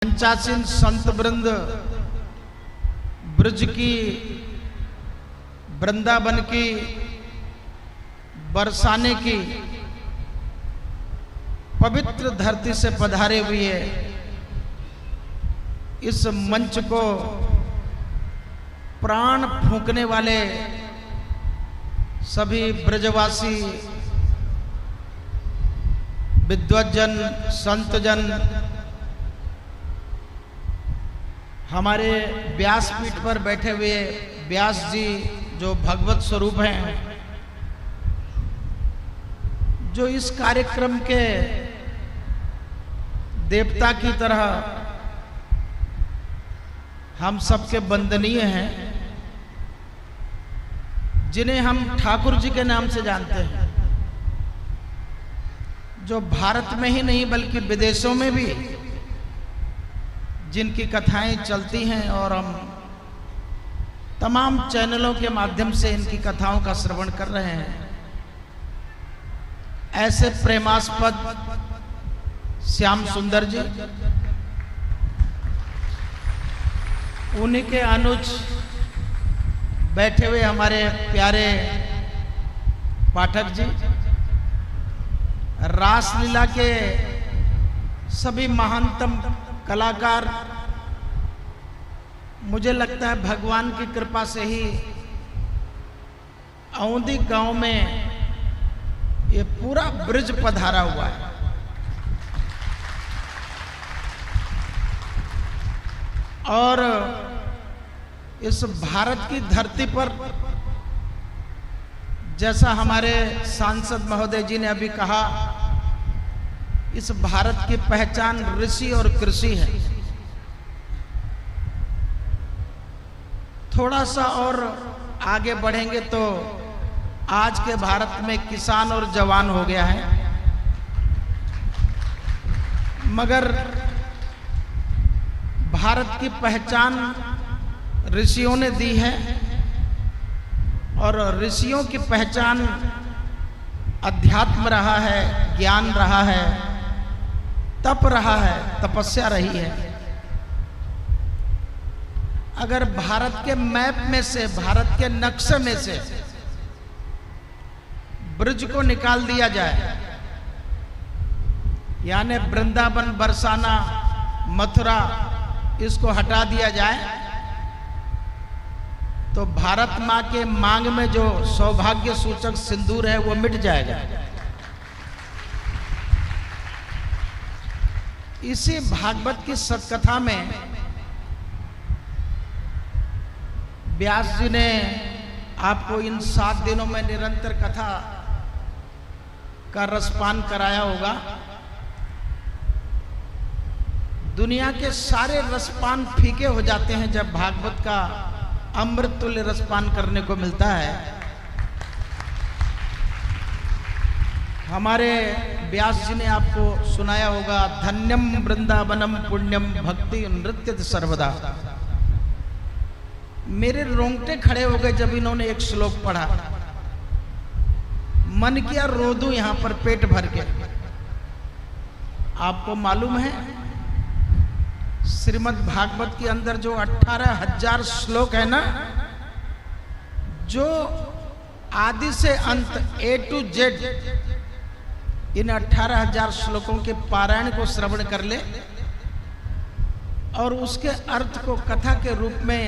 पंचासीन संत वृंद ब्रज की वृंदावन की बरसाने की पवित्र धरती से पधारे हुए इस मंच को प्राण फूंकने वाले सभी ब्रजवासी विद्वज्जन संतजन हमारे व्यासपीठ पर बैठे हुए व्यास जी जो भगवत स्वरूप हैं, जो इस कार्यक्रम के देवता की तरह हम सबके वंदनीय हैं, जिन्हें हम ठाकुर जी के नाम से जानते हैं, जो भारत में ही नहीं बल्कि विदेशों में भी जिनकी कथाएं चलती हैं और हम तमाम चैनलों के माध्यम से इनकी कथाओं का श्रवण कर रहे हैं। ऐसे प्रेमास्पद श्याम सुंदर जी, उन्हीं के अनुज बैठे हुए हमारे प्यारे पाठक जी, रासलीला के सभी महानतम कलाकार, मुझे लगता है भगवान की कृपा से ही औंधी गांव में ये पूरा ब्रिज पधारा हुआ है। और इस भारत की धरती पर जैसा हमारे सांसद महोदय जी ने अभी कहा, इस भारत की पहचान ऋषि और कृषि है। थोड़ा सा और आगे बढ़ेंगे तो आज के भारत में किसान और जवान हो गया है, मगर भारत की पहचान ऋषियों ने दी है और ऋषियों की पहचान अध्यात्म रहा है, ज्ञान रहा है, तप रहा है, तपस्या रही है। अगर भारत के मैप में से, भारत के नक्शे में से ब्रज को निकाल दिया जाए, यानी वृंदावन, बरसाना, मथुरा, इसको हटा दिया जाए, तो भारत माँ के मांग में जो सौभाग्य सूचक सिंदूर है वो मिट जाएगा। इसी भागवत की सत्कथा में व्यास जी ने आपको इन 7 दिनों में निरंतर कथा का रसपान कराया होगा। दुनिया के सारे रसपान फीके हो जाते हैं जब भागवत का अमृत तुल्य रसपान करने को मिलता है। हमारे व्यास जी ने आपको सुनाया होगा, धन्यम वृंदावनम पुण्यम भक्ति नृत्य सर्वदा। मेरे रोंगटे खड़े हो गए जब इन्होंने एक श्लोक पढ़ा, मन किया रो दूं यहां पर पेट भर के। आपको मालूम है श्रीमद् भागवत के अंदर जो 18,000 श्लोक है ना, जो आदि से अंत A to Z इन 18,000 श्लोकों के पारायण को श्रवण कर ले और उसके अर्थ को कथा के रूप में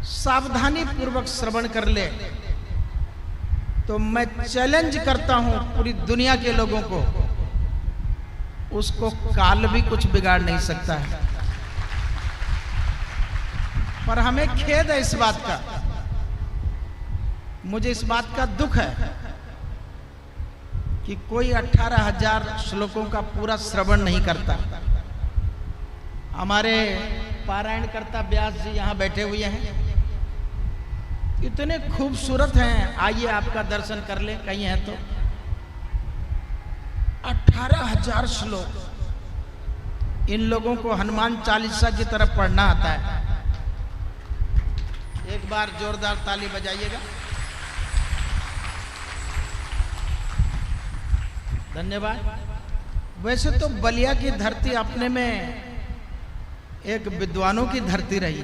सावधानी पूर्वक श्रवण कर ले, तो मैं चैलेंज करता हूं पूरी दुनिया के लोगों को, उसको काल भी कुछ बिगाड़ नहीं सकता है। पर हमें खेद है इस बात का, मुझे इस बात का दुख है कि कोई 18,000 श्लोकों का पूरा श्रवण नहीं करता। हमारे पारायण करता व्यास जी यहाँ बैठे हुए हैं, इतने खूबसूरत हैं, आइए आपका दर्शन कर ले, कहीं है तो। 18,000 श्लोक इन लोगों को हनुमान चालीसा की तरफ पढ़ना आता है। एक बार जोरदार ताली बजाइएगा। धन्यवाद। वैसे तो बलिया की धरती अपने में एक विद्वानों की धरती रही,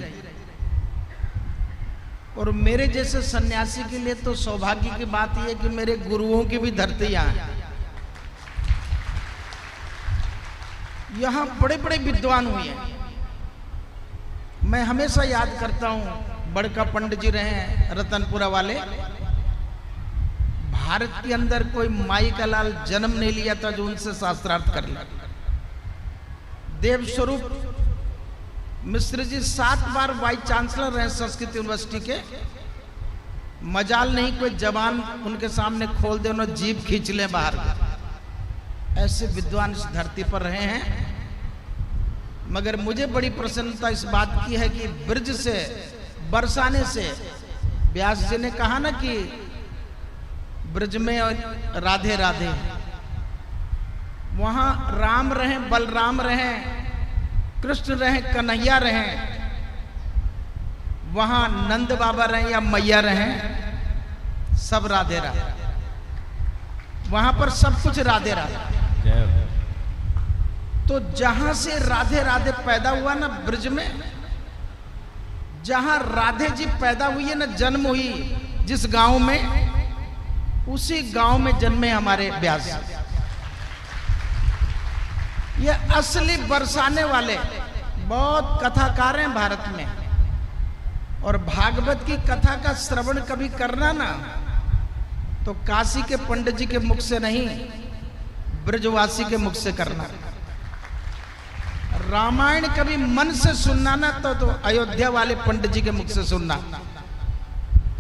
और मेरे जैसे सन्यासी के लिए तो सौभाग्य की बात यह है कि मेरे गुरुओं की भी धरती यहाँ है। यहाँ बड़े बड़े विद्वान हुए हैं। मैं हमेशा याद करता हूँ, बड़का पंडित जी रहे हैं रतनपुरा वाले। भारत के अंदर कोई माई का लाल जन्म नहीं लिया था जो उनसे शास्त्रार्थ कर लिया। देवस्वरूप मिश्र जी 7 बार वाइस चांसलर रहे संस्कृत यूनिवर्सिटी के। मजाल नहीं कोई जबान उनके सामने खोल दे, उन्हें जीभ खींच ले बाहर। ऐसे विद्वान इस धरती पर रहे हैं। मगर मुझे बड़ी प्रसन्नता इस बात की है कि ब्रज से बरसाने से, व्यास जी ने कहा ना कि ब्रज में राधे राधे, वहां राम रहे, बलराम रहे, कृष्ण रहे, कन्हैया रहे, वहां नंद बाबा रहे या मैया रहे, सब राधे राधे। वहां पर सब कुछ राधे राधे। तो जहां से राधे राधे पैदा हुआ ना ब्रज में, जहां राधे जी पैदा हुई है ना, जन्म हुई जिस गांव में, उसी गांव में जन्मे हमारे व्यास। ये असली बरसाने वाले बहुत कथाकार हैं भारत में। और भागवत की कथा का श्रवण कभी करना ना, तो काशी के पंडित जी के मुख से नहीं, ब्रजवासी के मुख से करना। रामायण कभी मन से सुनना ना, तो अयोध्या वाले पंडित जी के मुख से सुनना।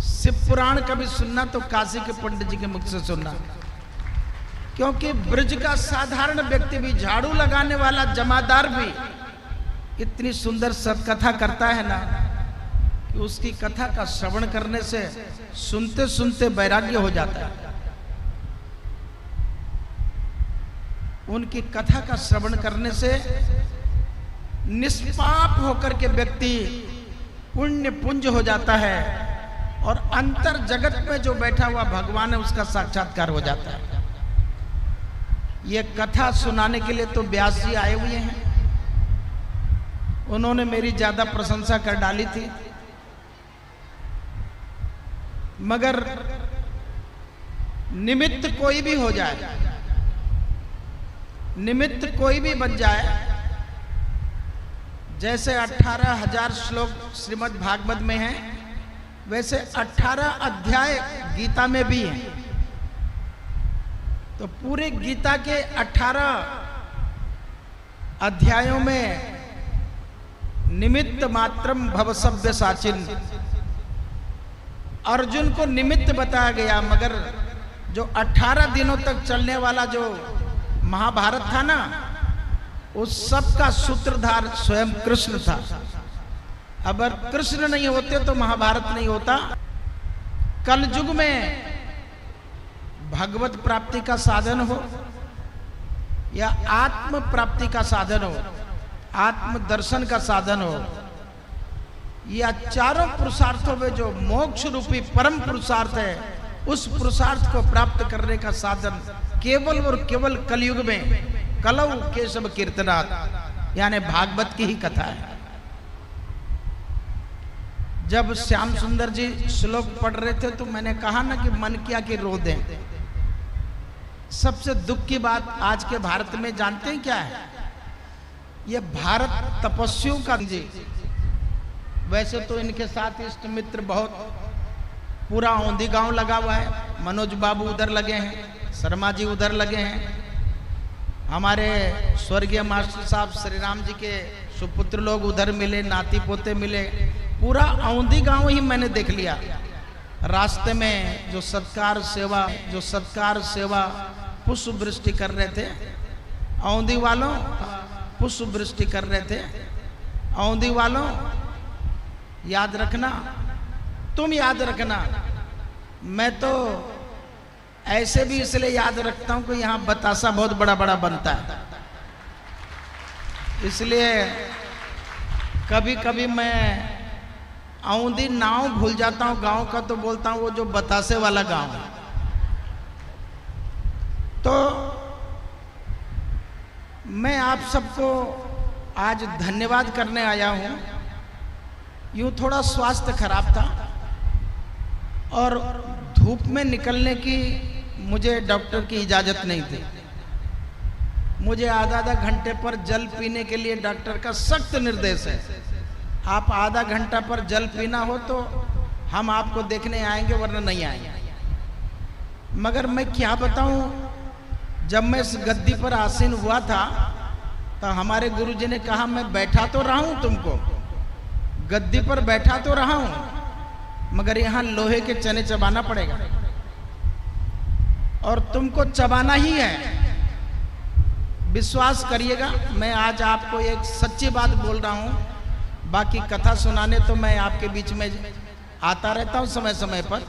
शिव पुराण कभी सुनना तो काशी के पंडित जी के मुख से सुनना। क्योंकि ब्रज का साधारण व्यक्ति भी, झाड़ू लगाने वाला जमादार भी इतनी सुंदर सत्कथा करता है ना कि उसकी कथा का श्रवण करने से सुनते सुनते वैराग्य हो जाता है। उनकी कथा का श्रवण करने से निष्पाप होकर के व्यक्ति पुण्य पुंज हो जाता है, और अंतर जगत में जो बैठा हुआ भगवान है उसका साक्षात्कार हो जाता है। ये कथा सुनाने के लिए तो व्यास जी आए हुए हैं। उन्होंने मेरी ज्यादा प्रशंसा कर डाली थी, मगर निमित्त कोई भी हो जाए, निमित्त कोई भी बन जाए, जैसे 18,000 श्लोक श्रीमद् भागवत में हैं, वैसे 18 अध्याय गीता में भी हैं। तो पूरे गीता के 18 अध्यायों में निमित्त मात्रम भवसव्य साचिन, अर्जुन को निमित्त बताया गया। मगर जो 18 दिनों तक चलने वाला जो महाभारत था ना, उस सब का सूत्रधार स्वयं कृष्ण था। अगर कृष्ण नहीं होते तो महाभारत नहीं होता। कलयुग में भगवत प्राप्ति का साधन हो या आत्म प्राप्ति का साधन हो, आत्म दर्शन का साधन हो, या चारों पुरुषार्थों में जो मोक्ष रूपी परम पुरुषार्थ है, उस पुरुषार्थ को प्राप्त करने का साधन केवल और केवल कलयुग में कलौ केशव कीर्तनात्, यानी भागवत की ही कथा है। जब श्याम सुंदर जी श्लोक पढ़ रहे थे तो मैंने कहा ना कि मन किया कि रो दें। सबसे दुख की बात आज के भारत में जानते हैं क्या है? ये भारत तपस्वियों का जी। वैसे तो इनके साथ इष्ट मित्र बहुत, पूरा औंधी गांव लगा हुआ है। मनोज बाबू उधर लगे हैं, शर्मा जी उधर लगे हैं, हमारे स्वर्गीय मास्टर साहब श्री राम जी के सुपुत्र लोग उधर मिले, नाती पोते मिले। पूरा औंधी गांव ही मैंने देख लिया। रास्ते में जो सत्कार सेवा पुष्प वृष्टि कर रहे थे, औंधी वालों पुष्प वृष्टि कर रहे थे। औंधी वालों याद रखना, तुम याद रखना, मैं तो ऐसे भी इसलिए याद रखता हूं कि यहाँ बतासा बहुत बड़ा बड़ा बनता है, इसलिए कभी कभी मैं औंधी नाव भूल जाता हूँ गांव का, तो बोलता हूँ वो जो बतासे वाला गांव है। तो मैं आप सबको आज धन्यवाद करने आया हूं। यूं थोड़ा स्वास्थ्य खराब था और धूप में निकलने की मुझे डॉक्टर की इजाज़त नहीं थी। मुझे आधा आधा घंटे पर जल पीने के लिए डॉक्टर का सख्त निर्देश है। आप आधा घंटा पर जल पीना हो तो हम आपको देखने आएंगे, वरना नहीं आएंगे। मगर मैं क्या बताऊं, जब मैं इस गद्दी पर आसीन हुआ था तो हमारे गुरुजी ने कहा, मैं बैठा तो रहा हूं, तुमको गद्दी पर बैठा तो रहा हूं, मगर यहां लोहे के चने चबाना पड़ेगा और तुमको चबाना ही है। विश्वास करिएगा, मैं आज आपको एक सच्ची बात बोल रहा हूं। बाकी कथा सुनाने तो मैं आपके बीच में आता रहता हूं समय समय पर।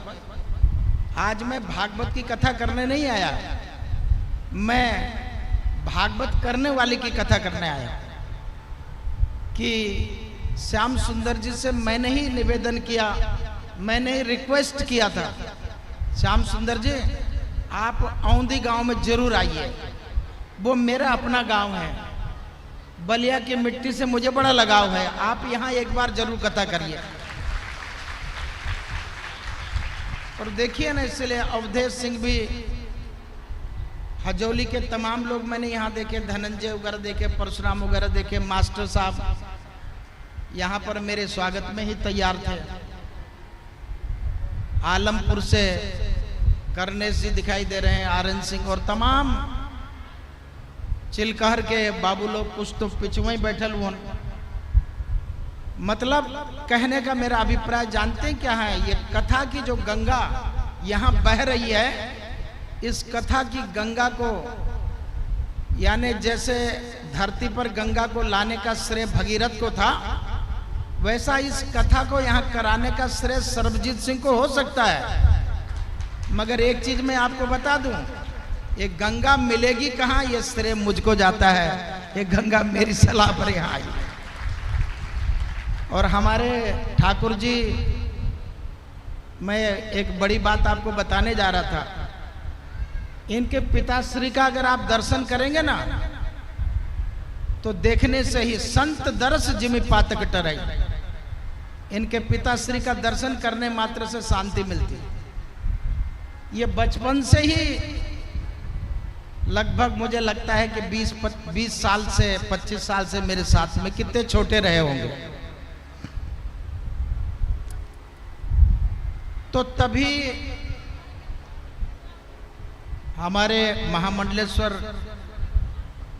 आज मैं भागवत की कथा करने नहीं आया, मैं भागवत करने वाले की कथा करने आया। कि श्याम सुंदर जी से मैंने ही निवेदन किया, मैंने ही रिक्वेस्ट किया था, श्याम सुंदर जी आप औंधी गांव में जरूर आइए, वो मेरा अपना गांव है, बलिया की मिट्टी से मुझे बड़ा लगाव है, आप यहाँ एक बार जरूर कथा करिए। और देखिए ना, इसलिए अवधेश सिंह भी, हजौली के तमाम लोग मैंने यहाँ देखे, धनंजय वगैरह देखे, परशुराम वगैरह देखे, मास्टर साहब यहाँ पर मेरे स्वागत में ही तैयार थे। आलमपुर से करनेश जी दिखाई दे रहे हैं, आरएन सिंह और तमाम चिलकहर के बाबू लोग कुछ तो पिछुआ ही बैठल हुए। मतलब कहने का मेरा अभिप्राय जानते हैं क्या है, ये कथा की जो गंगा यहाँ बह रही है, इस कथा की गंगा को, यानी जैसे धरती पर गंगा को लाने का श्रेय भगीरथ को था, वैसा इस कथा को यहाँ कराने का श्रेय सर्वजीत सिंह को हो सकता है। मगर एक चीज मैं आपको बता दूं, ये गंगा मिलेगी कहाँ, ये श्रेय मुझको जाता है। ये गंगा मेरी सलाह पर यहाँ आई। और हमारे ठाकुर जी, मैं एक बड़ी बात आपको बताने जा रहा था। इनके पिताश्री का अगर आप दर्शन करेंगे ना, तो देखने से ही संत दरस जिमि पातक टराई, इनके पिताश्री का दर्शन करने मात्र से शांति मिलती। ये बचपन से ही लगभग मुझे लगता है कि 20 साल से 25 साल से मेरे साथ में, कितने छोटे रहे होंगे। तो तभी हमारे महामंडलेश्वर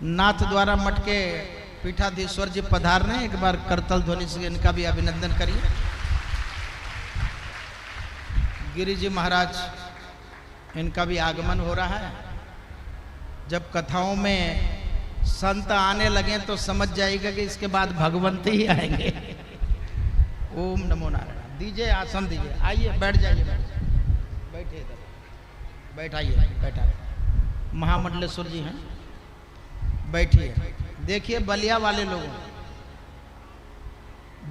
नाथ द्वारा मठ के पीठाधीश्वर जी पधारने, एक बार करतल ध्वनि से इनका भी अभिनंदन करिए। गिरि जी महाराज, इनका भी आगमन हो रहा है। जब कथाओं में संत आने लगे तो समझ जाएगा कि इसके बाद भगवंत ही आएंगे। ओम नमो नारायण। दीजिए आसन दीजिए, आइए बैठ जाइए, बैठिए इधर, बैठाइए, बैठा। महामंडलेश्वर जी हैं, बैठिए। देखिए बलिया वाले लोग,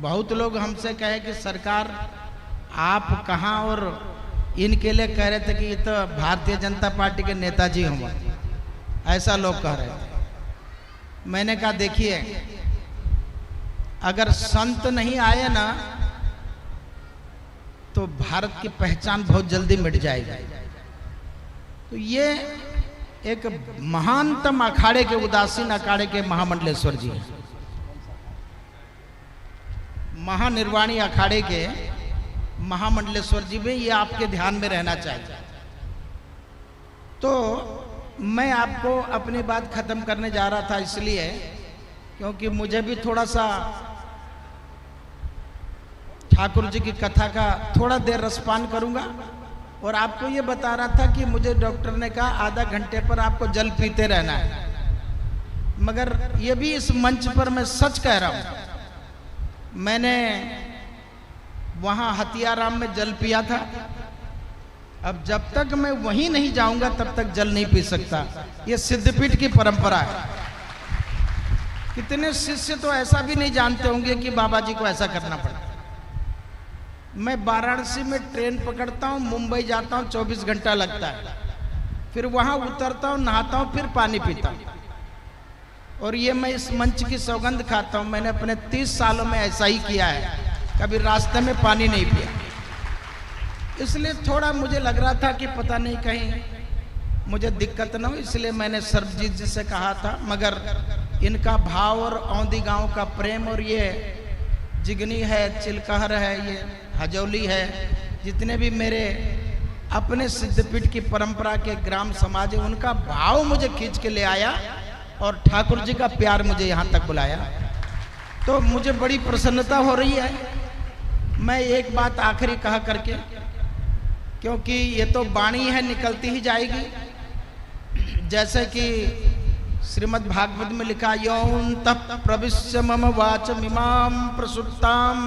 बहुत लोग हमसे कहे कि सरकार आप कहाँ, और इनके लिए कह रहे थे कि ये तो भारतीय जनता पार्टी के नेताजी हों, ऐसा लोग कह रहे थे। मैंने कहा देखिए, अगर संत नहीं आए ना तो भारत की पहचान बहुत जल्दी मिट जाएगी। तो ये एक महानतम अखाड़े के, उदासीन अखाड़े के महामंडलेश्वर जी हैं, महानिर्वाणी अखाड़े के महामंडलेश्वर जी में, ये आपके ध्यान में रहना चाहिए। तो मैं आपको अपनी बात खत्म करने जा रहा था, इसलिए क्योंकि मुझे भी थोड़ा सा ठाकुर जी की कथा का थोड़ा देर रसपान करूंगा। और आपको ये बता रहा था कि मुझे डॉक्टर ने कहा आधा घंटे पर आपको जल पीते रहना है, मगर ये भी इस मंच पर मैं सच कह रहा हूं। मैंने वहां हथियाराम में जल पिया था, अब जब तक मैं वहीं नहीं जाऊंगा तब तक जल नहीं पी सकता। ये सिद्धपीठ की परंपरा है। कितने शिष्य तो ऐसा भी नहीं जानते होंगे कि बाबा जी को ऐसा करना पड़ा। मैं वाराणसी में ट्रेन पकड़ता हूँ, मुंबई जाता हूँ, 24 घंटा लगता है, फिर वहां उतरता हूँ, नहाता हूँ, फिर पानी पीता हूँ। और ये मैं इस मंच की सौगंध खाता हूं, मैंने अपने 30 सालों में ऐसा ही किया है, कभी रास्ते में पानी नहीं पिया। इसलिए थोड़ा मुझे लग रहा था कि पता नहीं कहीं मुझे दिक्कत ना हो, इसलिए मैंने सर्वजीत जी से कहा था। मगर इनका भाव और औंधी गांव का प्रेम, और ये जिगनी है, चिलकहर है, ये हजौली है, जितने भी मेरे अपने सिद्धपीठ की परंपरा के ग्राम समाज है, उनका भाव मुझे खींच के ले आया और ठाकुर जी का प्यार मुझे यहाँ तक बुलाया। तो मुझे बड़ी प्रसन्नता हो रही है। मैं एक बात आखिरी कहा करके, क्योंकि ये तो वाणी है, निकलती ही जाएगी। जैसे कि श्रीमद् भागवत में लिखा, यौन तप प्रविश्य मम वाच मिमाम प्रसुप्ताम,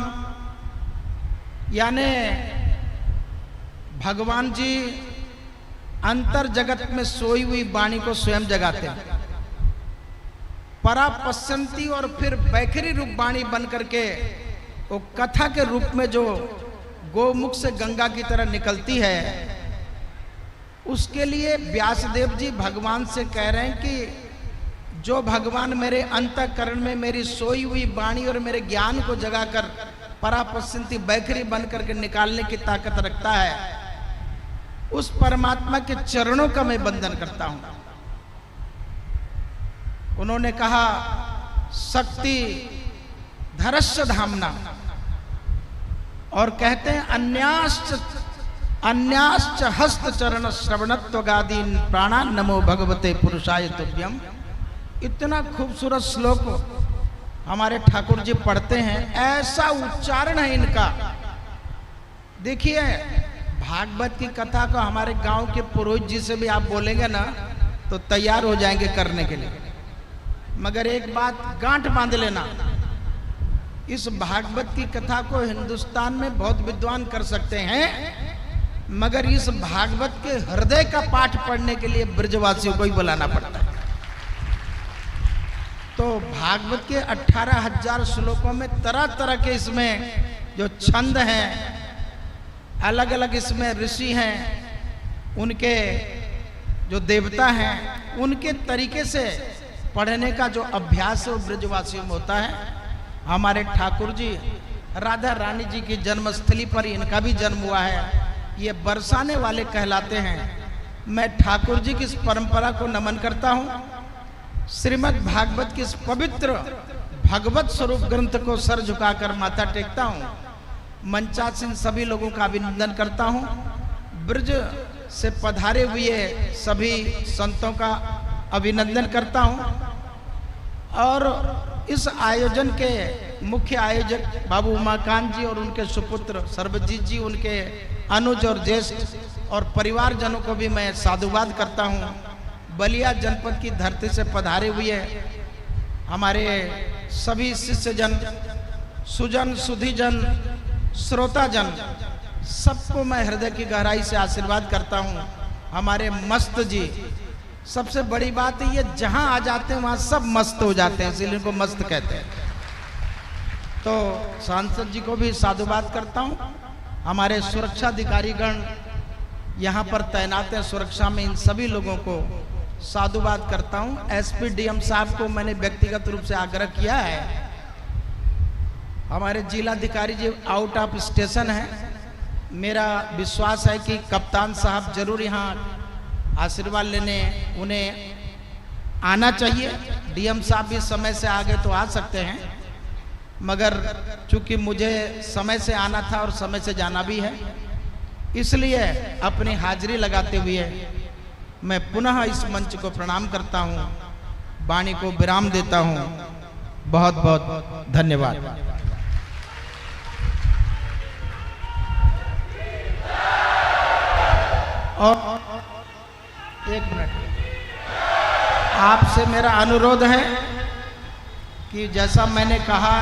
यानी भगवान जी अंतर जगत में सोई हुई वाणी को स्वयं जगाते हैं। परा पश्यंती, और फिर बैखरी रूप वाणी बन करके वो कथा के रूप में जो गोमुख से गंगा की तरह निकलती है, उसके लिए व्यासदेव जी भगवान से कह रहे हैं कि जो भगवान मेरे अंतःकरण में मेरी सोई हुई वाणी और मेरे ज्ञान को जगाकर परापश्यंती बैखरी बन करके निकालने की ताकत रखता है, उस परमात्मा के चरणों का मैं वंदन करता हूं। उन्होंने कहा, शक्ति धरस्य धामना, और कहते हैं अन्याश्च हस्त चरण श्रवणत्व गादीन प्राणा नमो भगवते पुरुषाय तुभ्यम। इतना खूबसूरत श्लोक हमारे ठाकुर जी पढ़ते हैं, ऐसा उच्चारण है इनका। देखिए, भागवत की कथा को हमारे गांव के पुरोहित जी से भी आप बोलेंगे ना तो तैयार हो जाएंगे करने के लिए। मगर एक बात गांठ बांध लेना, इस भागवत की कथा को हिंदुस्तान में बहुत विद्वान कर सकते हैं, मगर इस भागवत के हृदय का पाठ पढ़ने के लिए ब्रजवासियों को ही बुलाना पड़ता है। तो भागवत के 18,000 श्लोकों में तरह तरह के इसमें जो छंद हैं, अलग अलग इसमें ऋषि हैं, उनके जो देवता हैं, उनके तरीके से पढ़ने का जो अभ्यास है वो ब्रजवासियों में होता है। हमारे ठाकुर जी राधा रानी जी की जन्मस्थली पर इनका भी जन्म हुआ है, ये बरसाने वाले कहलाते हैं। मैं ठाकुर जी की इस परंपरा को नमन करता हूँ। श्रीमद् भागवत की इस पवित्र भगवत स्वरूप ग्रंथ को सर झुकाकर माथा टेकता हूँ। मंचासीन सभी लोगों का अभिनंदन करता हूँ। ब्रज से पधारे हुए सभी संतों का अभिनंदन करता हूँ। और इस आयोजन के मुख्य आयोजक बाबू उमाकांत जी और उनके सुपुत्र सर्वजीत जी, उनके अनुज और ज्येष्ठ और परिवारजनों को भी मैं साधुवाद करता हूँ। बलिया जनपद की धरती से पधारे हुए हमारे सभी शिष्यजन, सुजन, सुधीजन, श्रोताजन, सबको मैं हृदय की गहराई से आशीर्वाद करता हूँ। हमारे मस्त जी, सबसे बड़ी बात है, ये जहां आ जाते हैं वहां सब मस्त हो जाते हैं, इसलिए इनको मस्त कहते हैं। तो सांसद जी को भी साधुवाद करता हूं। हमारे सुरक्षा अधिकारीगण यहाँ पर तैनात हैं सुरक्षा में, इन सभी लोगों को साधुवाद करता हूं। एसपी डीएम साहब को मैंने व्यक्तिगत रूप से आग्रह किया है, हमारे जिलाधिकारी जी आउट ऑफ स्टेशन है, मेरा विश्वास है कि कप्तान साहब जरूर यहाँ आशीर्वाद लेने उन्हें आना चाहिए। डीएम साहब भी समय से आगे तो आ सकते हैं, मगर चूंकि मुझे समय से आना था और समय से जाना भी है, इसलिए अपनी हाजिरी लगाते हुए मैं पुनः इस मंच को प्रणाम करता हूं, वाणी को विराम देता हूं। बहुत बहुत धन्यवाद। और एक मिनट, आपसे मेरा अनुरोध है कि जैसा मैंने कहा,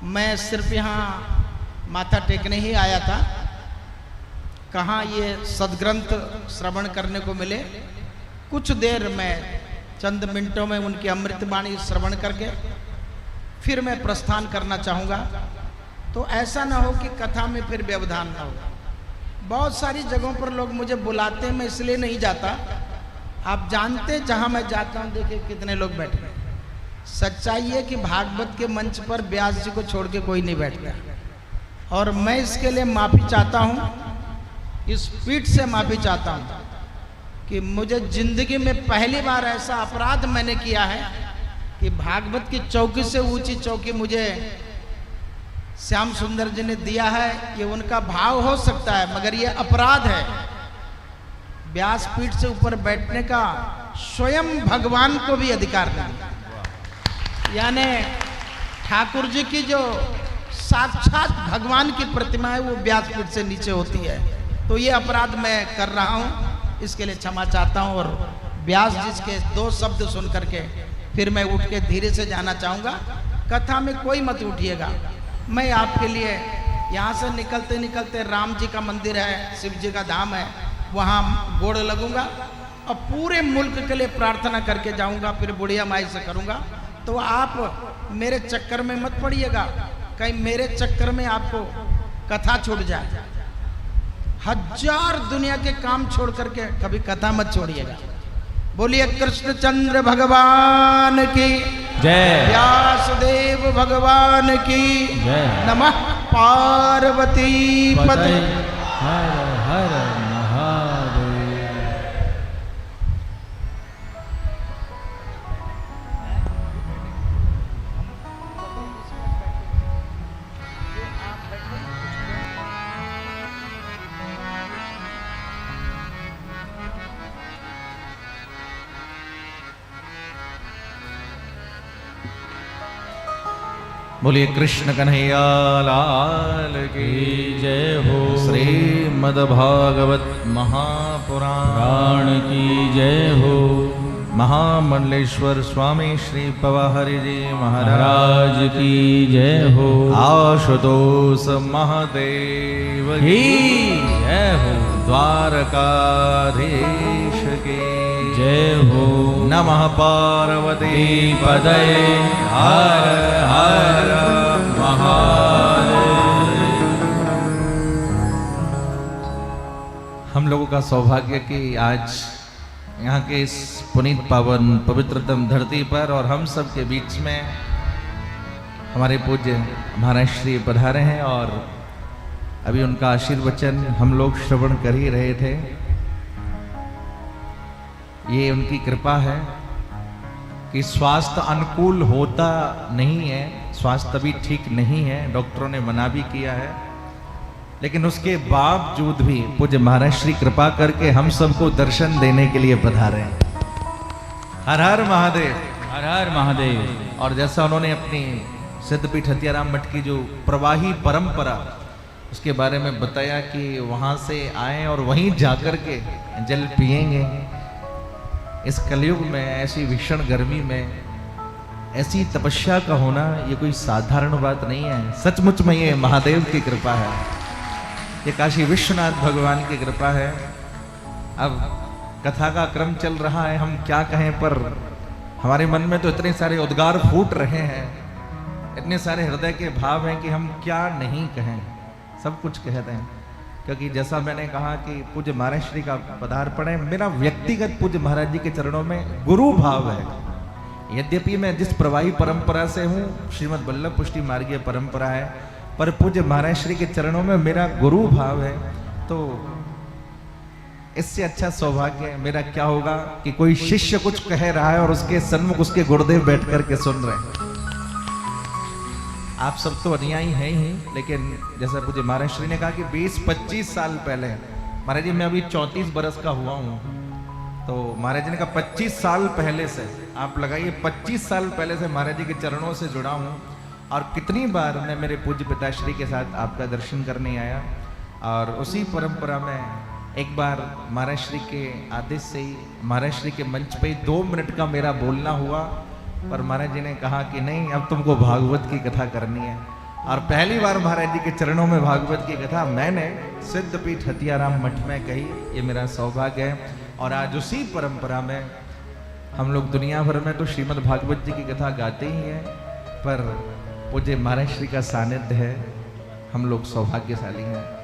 मैं सिर्फ यहाँ माथा टेकने ही आया था, कहाँ ये सदग्रंथ श्रवण करने को मिले। कुछ देर में, चंद मिनटों में उनकी अमृतवाणी श्रवण करके फिर मैं प्रस्थान करना चाहूँगा। तो ऐसा ना हो कि कथा में फिर व्यवधान ना हो। बहुत सारी जगहों पर लोग मुझे बुलाते हैं, मैं इसलिए नहीं जाता। आप जानते जहाँ मैं जाता हूँ, देखिए कितने लोग बैठे हैं। सच्चाई है कि भागवत के मंच पर व्यास जी को छोड़ के कोई नहीं बैठता, और मैं इसके लिए माफ़ी चाहता हूँ, इस पीठ से माफ़ी चाहता हूँ कि मुझे जिंदगी में पहली बार ऐसा अपराध मैंने किया है कि भागवत की चौकी से ऊंची चौकी मुझे श्याम सुंदर जी ने दिया है। ये उनका भाव हो सकता है, मगर ये अपराध है। व्यासपीठ से ऊपर बैठने का स्वयं भगवान को भी अधिकार नहीं, यानी ठाकुर जी की जो साक्षात भगवान की प्रतिमा है वो व्यासपीठ से नीचे होती है। तो ये अपराध मैं कर रहा हूँ, इसके लिए क्षमा चाहता हूँ। और व्यास जी के 2 शब्द सुन करके फिर मैं उठ के धीरे से जाना चाहूँगा। कथा में कोई मत उठिएगा। मैं आपके लिए यहाँ से निकलते निकलते राम जी का मंदिर है, शिव जी का धाम है, वहाँ गोड़ लगूंगा और पूरे मुल्क के लिए प्रार्थना करके जाऊँगा, फिर बुढ़िया माई से करूँगा। तो आप मेरे चक्कर में मत पड़िएगा, कहीं मेरे चक्कर में आपको कथा छूट जाए। 1000 दुनिया के काम छोड़ करके कभी कथा मत छोड़िएगा। बोलिए कृष्णचंद्र भगवान की जय, व्यासदेव भगवान की जय। नमः पार्वती पते। हर हर महादेव। बोलिए कृष्ण कन्हैया लाल की जय हो। श्रीमद्भागवत महापुराण की जय हो। महामंडलेश्वर स्वामी श्री पवाहरि जी महाराज की जय हो। आशुतोष महादेव की जय हो। द्वारकाधीश की जय हो। नमः पार्वती पतये हर हर महादेव। हम लोगों का सौभाग्य कि आज यहाँ के इस पुनीत पावन पवित्रतम धरती पर और हम सब के बीच में हमारे पूज्य महाराज श्री पधारे हैं, और अभी उनका आशीर्वचन हम लोग श्रवण कर ही रहे थे। ये उनकी कृपा है कि स्वास्थ्य अनुकूल होता नहीं है, स्वास्थ्य अभी ठीक नहीं है, डॉक्टरों ने मना भी किया है, लेकिन उसके बावजूद भी पूज्य महाराज श्री कृपा करके हम सबको दर्शन देने के लिए पधारे हैं। हर हर महादेव, हर हर महादेव। और जैसा उन्होंने अपनी सिद्धपीठ हथियाराम मठ की जो प्रवाही परंपरा उसके बारे में बताया कि वहाँ से आए और वहीं जाकर के जल पिएंगे। इस कलयुग में ऐसी भीषण गर्मी में ऐसी तपस्या का होना ये कोई साधारण बात नहीं है। सचमुच में ये महादेव की कृपा है, ये काशी विश्वनाथ भगवान की कृपा है। अब कथा का क्रम चल रहा है, हम क्या कहें, पर हमारे मन में तो इतने सारे उद्गार फूट रहे हैं, इतने सारे हृदय के भाव हैं कि हम क्या नहीं कहें, सब कुछ कहते हैं। क्योंकि जैसा मैंने कहा कि पूज्य महाराज श्री का पदार्पण है, मेरा व्यक्तिगत पूज्य महाराज जी के चरणों में गुरु भाव है। यद्यपि मैं जिस प्रवाही परंपरा से हूँ, श्रीमद् वल्लभ पुष्टि मार्गीय परंपरा है, पर पूज्य महाराज श्री के चरणों में मेरा गुरु भाव है। तो इससे अच्छा सौभाग्य मेरा क्या होगा कि कोई शिष्य कुछ कह रहा है और उसके सन्मुख उसके गुरुदेव बैठ करके सुन रहे हैं। आप सब तो अनुयायी हैं ही, लेकिन जैसा पूज्य महाराज श्री ने कहा कि 20-25 साल पहले, महाराज जी मैं अभी 34 बरस का हुआ हूँ, तो महाराज जी ने कहा 25 साल पहले से, आप लगाइए 25 साल पहले से महाराज जी के चरणों से जुड़ा हूँ। और कितनी बार मैं मेरे पूज्य पिताश्री के साथ आपका दर्शन करने आया, और उसी परंपरा में एक बार महाराज श्री के आदेश से ही महाराज श्री के मंच पे 2 मिनट का मेरा बोलना हुआ, पर महाराज जी ने कहा कि नहीं, अब तुमको भागवत की कथा करनी है। और पहली बार महाराज जी के चरणों में भागवत की कथा मैंने सिद्धपीठ हथियाराम मठ में कही, ये मेरा सौभाग्य है। और आज उसी परंपरा में हम लोग दुनिया भर में तो श्रीमद् भागवत जी की कथा गाते ही हैं, पर पूज्य महाराज श्री का सानिध्य है, हम लोग सौभाग्यशाली हैं।